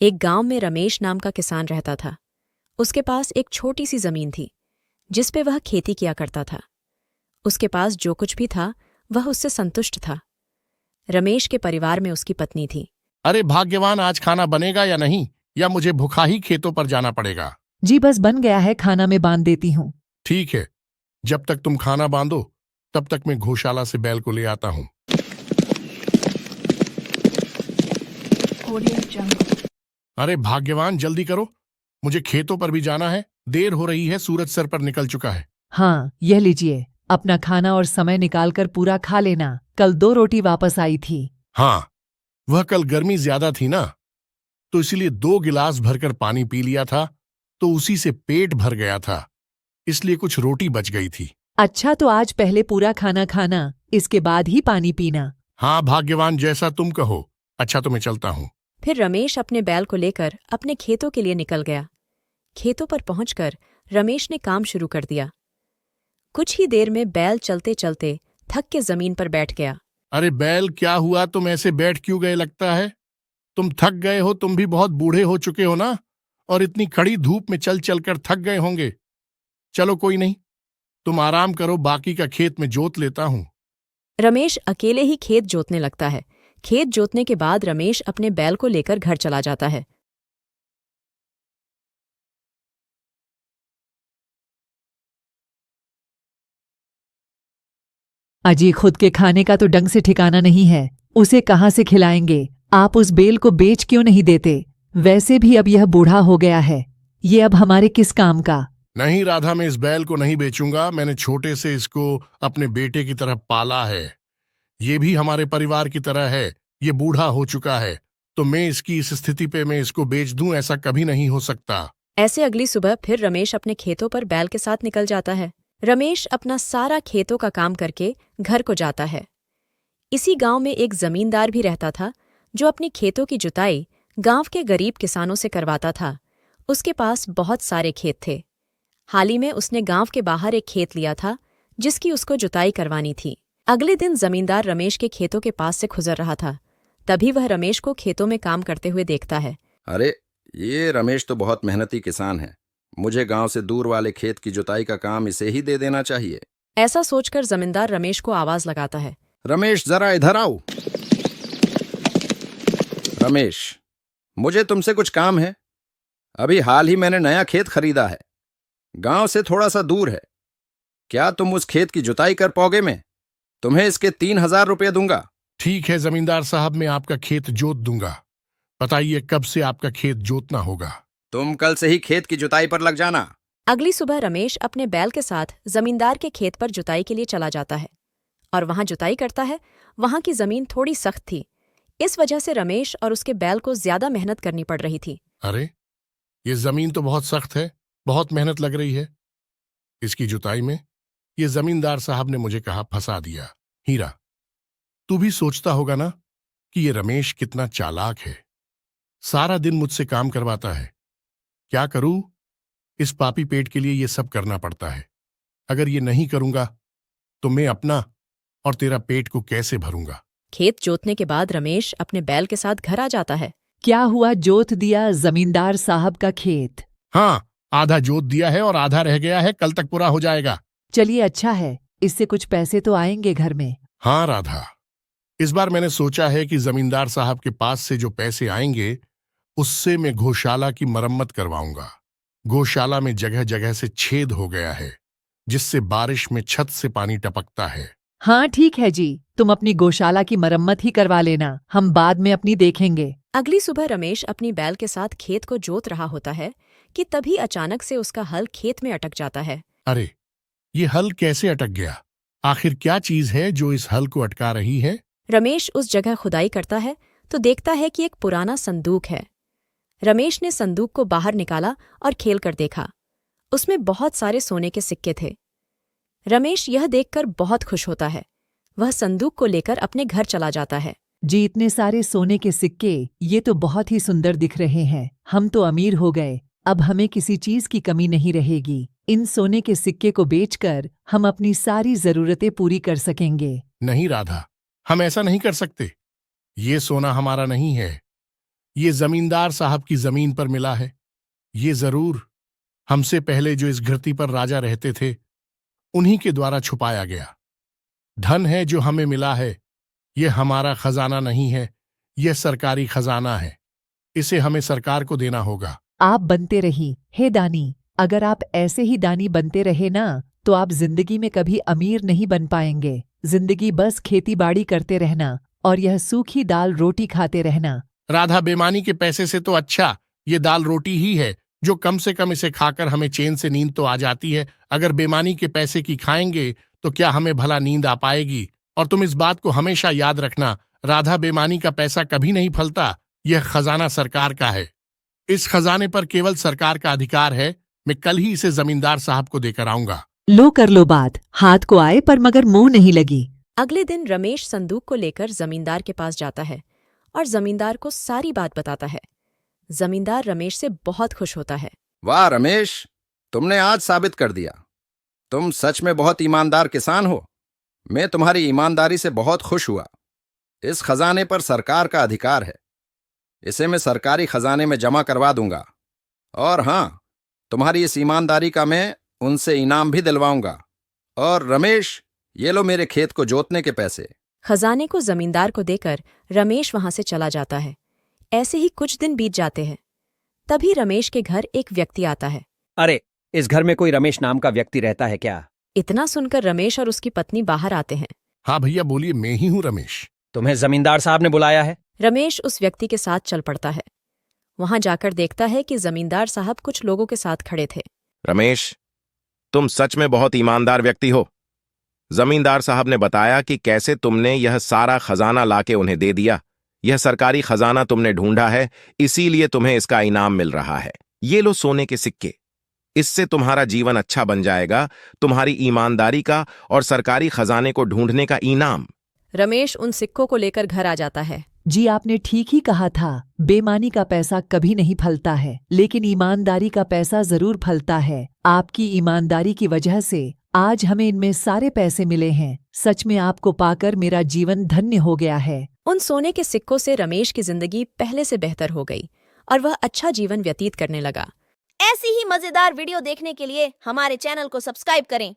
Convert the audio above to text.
एक गांव में रमेश नाम का किसान रहता था। उसके पास एक छोटी सी जमीन थी जिस पे वह खेती किया करता था। उसके पास जो कुछ भी था वह उससे संतुष्ट था। रमेश के परिवार में उसकी पत्नी थी। अरे भाग्यवान, आज खाना बनेगा या नहीं, या मुझे भूखा ही खेतों पर जाना पड़ेगा। जी बस बन गया है, खाना में बांध देती हूँ। ठीक है, जब तक तुम खाना बांधो तब तक मैं गौशाला से बैल को ले आता हूँ। अरे भाग्यवान, जल्दी करो, मुझे खेतों पर भी जाना है। देर हो रही है, सूरज सर पर निकल चुका है। हाँ, यह लीजिए, अपना खाना और समय निकालकर पूरा खा लेना। कल 2 रोटी वापस आई थी। हाँ, वह कल गर्मी ज्यादा थी ना, तो इसलिए 2 गिलास भरकर पानी पी लिया था, तो उसी से पेट भर गया था, इसलिए कुछ रोटी बच गई थी। अच्छा, तो आज पहले पूरा खाना खाना, इसके बाद ही पानी पीना। हाँ भाग्यवान, जैसा तुम कहो। अच्छा, तो मैं चलता हूँ। फिर रमेश अपने बैल को लेकर अपने खेतों के लिए निकल गया। खेतों पर पहुंचकर रमेश ने काम शुरू कर दिया। कुछ ही देर में बैल चलते चलते थक के जमीन पर बैठ गया। अरे बैल, क्या हुआ? तुम ऐसे बैठ क्यों गए? लगता है तुम थक गए हो। तुम भी बहुत बूढ़े हो चुके हो ना, और इतनी कड़ी धूप में चल चलकर थक गए होंगे। चलो कोई नहीं, तुम आराम करो, बाकी का खेत में जोत लेता हूँ। रमेश अकेले ही खेत जोतने लगता है। खेत जोतने के बाद रमेश अपने बैल को लेकर घर चला जाता है। अजी, खुद के खाने का तो ढंग से ठिकाना नहीं है, उसे कहाँ से खिलाएंगे? आप उस बेल को बेच क्यों नहीं देते? वैसे भी अब यह बूढ़ा हो गया है, ये अब हमारे किस काम का? नहीं राधा, मैं इस बैल को नहीं बेचूंगा। मैंने छोटे से इसको अपने बेटे की तरह पाला है। ये भी हमारे परिवार की तरह है। ये बूढ़ा हो चुका है, तो मैं इसकी इस स्थिति पे मैं इसको बेच दूं, ऐसा कभी नहीं हो सकता। ऐसे अगली सुबह फिर रमेश अपने खेतों पर बैल के साथ निकल जाता है। रमेश अपना सारा खेतों का काम करके घर को जाता है। इसी गांव में एक जमींदार भी रहता था जो अपनी खेतों की जुताई गांव के गरीब किसानों से करवाता था। उसके पास बहुत सारे खेत थे। हाल ही में उसने गांव के बाहर एक खेत लिया था जिसकी उसको जुताई करवानी थी। अगले दिन जमींदार रमेश के खेतों के पास से गुजर रहा था। तभी वह रमेश को खेतों में काम करते हुए देखता है। अरे, ये रमेश तो बहुत मेहनती किसान है। मुझे गांव से दूर वाले खेत की जुताई का काम इसे ही दे देना चाहिए। ऐसा सोचकर जमींदार रमेश को आवाज लगाता है। रमेश, जरा इधर आओ। रमेश, मुझे तुमसे कुछ काम है। अभी हाल ही मैंने नया खेत खरीदा है, गांव से थोड़ा सा दूर है। क्या तुम उस खेत की जुताई कर पाओगे? मैं तुम्हें इसके 3,000 रुपये दूंगा। ठीक है जमींदार साहब, मैं आपका खेत जोत दूंगा। बताइए कब से आपका खेत जोतना होगा? तुम कल से ही खेत की जुताई पर लग जाना। अगली सुबह रमेश अपने बैल के साथ जमींदार के खेत पर जुताई के लिए चला जाता है और वहां जुताई करता है। वहां की जमीन थोड़ी सख्त थी, इस वजह से रमेश और उसके बैल को ज्यादा मेहनत करनी पड़ रही थी। अरे, ये जमीन तो बहुत सख्त है, बहुत मेहनत लग रही है इसकी जुताई में। ये जमींदार साहब ने मुझे कहा फंसा दिया। हीरा, तू भी सोचता होगा ना कि ये रमेश कितना चालाक है। सारा दिन मुझसे काम करवाता है। क्या करूं, इस पापी पेट के लिए ये सब करना पड़ता है। अगर ये नहीं करूंगा तो मैं अपना और तेरा पेट को कैसे भरूंगा? खेत जोतने के बाद रमेश अपने बैल के साथ घर आ जाता है। क्या हुआ, जोत दिया जमींदार साहब का खेत? हाँ, आधा जोत दिया है और आधा रह गया है, कल तक पूरा हो जाएगा। चलिए, अच्छा है, इससे कुछ पैसे तो आएंगे घर में। हाँ राधा, इस बार मैंने सोचा है कि जमींदार साहब के पास से जो पैसे आएंगे उससे मैं गौशाला की मरम्मत करवाऊंगा। गौशाला में जगह जगह से छेद हो गया है जिससे बारिश में छत से पानी टपकता है। हाँ ठीक है जी, तुम अपनी गौशाला की मरम्मत ही करवा लेना, हम बाद में अपनी देखेंगे। अगली सुबह रमेश अपनी बैल के साथ खेत को जोत रहा होता है कि तभी अचानक से उसका हल खेत में अटक जाता है। अरे, ये हल कैसे अटक गया? आखिर क्या चीज है जो इस हल को अटका रही है? रमेश उस जगह खुदाई करता है तो देखता है कि एक पुराना संदूक है। रमेश ने संदूक को बाहर निकाला और खेल कर देखा। उसमें बहुत सारे सोने के सिक्के थे। रमेश यह देखकर बहुत खुश होता है। वह संदूक को लेकर अपने घर चला जाता है। जी, इतने सारे सोने के सिक्के, ये तो बहुत ही सुंदर दिख रहे हैं। हम तो अमीर हो गए, अब हमें किसी चीज की कमी नहीं रहेगी। इन सोने के सिक्के को बेचकर हम अपनी सारी जरूरतें पूरी कर सकेंगे। नहीं राधा, हम ऐसा नहीं कर सकते। ये सोना हमारा नहीं है। ये जमींदार साहब की जमीन पर मिला है। ये जरूर हमसे पहले जो इस धरती पर राजा रहते थे उन्हीं के द्वारा छुपाया गया धन है जो हमें मिला है। ये हमारा खजाना नहीं है, यह सरकारी खजाना है। इसे हमें सरकार को देना होगा। आप बनते रही हे दानी। अगर आप ऐसे ही दानी बनते रहे ना तो आप जिंदगी में कभी अमीर नहीं बन पाएंगे। जिंदगी बस खेती बाड़ी करते रहना और यह सूखी दाल रोटी खाते रहना। राधा, बेमानी के पैसे से तो अच्छा ये दाल रोटी ही है जो कम से कम इसे खाकर हमें चैन से नींद तो आ जाती है। अगर बेमानी के पैसे की खाएंगे तो क्या हमें भला नींद आ पाएगी? और तुम इस बात को हमेशा याद रखना, राधा, बेमानी का पैसा कभी नहीं फलता। यह खजाना सरकार का है। इस खजाने पर केवल सरकार का अधिकार है। मैं कल ही इसे जमींदार साहब को देकर आऊंगा। लो कर लो बात, हाथ को आए पर मगर मुंह नहीं लगी। अगले दिन रमेश संदूक को लेकर जमींदार के पास जाता है और जमींदार को सारी बात बताता है। जमींदार रमेश से बहुत खुश होता है। वाह रमेश, तुमने आज साबित कर दिया तुम सच में बहुत ईमानदार किसान हो। मैं तुम्हारी ईमानदारी से बहुत खुश हुआ। इस खजाने पर सरकार का अधिकार है। इसे मैं सरकारी खजाने में जमा करवा दूंगा। और हाँ, तुम्हारी इस ईमानदारी का मैं उनसे इनाम भी दिलवाऊंगा। और रमेश, ये लो मेरे खेत को जोतने के पैसे। खजाने को जमींदार को देकर रमेश वहां से चला जाता है। ऐसे ही कुछ दिन बीत जाते हैं। तभी रमेश के घर एक व्यक्ति आता है। अरे, इस घर में कोई रमेश नाम का व्यक्ति रहता है क्या? इतना सुनकर रमेश और उसकी पत्नी बाहर आते हैं। हाँ भैया, बोलिए, मैं ही हूं रमेश। तुम्हें जमींदार साहब ने बुलाया है? रमेश उस व्यक्ति के साथ चल पड़ता है। वहां जाकर देखता है कि जमींदार साहब कुछ लोगों के साथ खड़े थे। रमेश, तुम सच में बहुत ईमानदार व्यक्ति हो। जमींदार साहब ने बताया कि कैसे तुमने यह सारा खजाना लाके उन्हें दे दिया। यह सरकारी खजाना तुमने ढूंढा है, इसीलिए तुम्हें इसका इनाम मिल रहा है। ये लो सोने के सिक्के। इससे तुम्हारा जीवन अच्छा बन जाएगा। तुम्हारी ईमानदारी का और सरकारी खजाने को ढूंढने का इनाम। रमेश उन सिक्कों को लेकर घर आ जाता है। जी, आपने ठीक ही कहा था। बेमानी का पैसा कभी नहीं फलता है, लेकिन ईमानदारी का पैसा जरूर फलता है। आपकी ईमानदारी की वजह से आज हमें इनमें सारे पैसे मिले हैं। सच में आपको पाकर मेरा जीवन धन्य हो गया है। उन सोने के सिक्कों से रमेश की जिंदगी पहले से बेहतर हो गई और वह अच्छा जीवन व्यतीत करने लगा। ऐसी ही मजेदार वीडियो देखने के लिए हमारे चैनल को सब्सक्राइब करें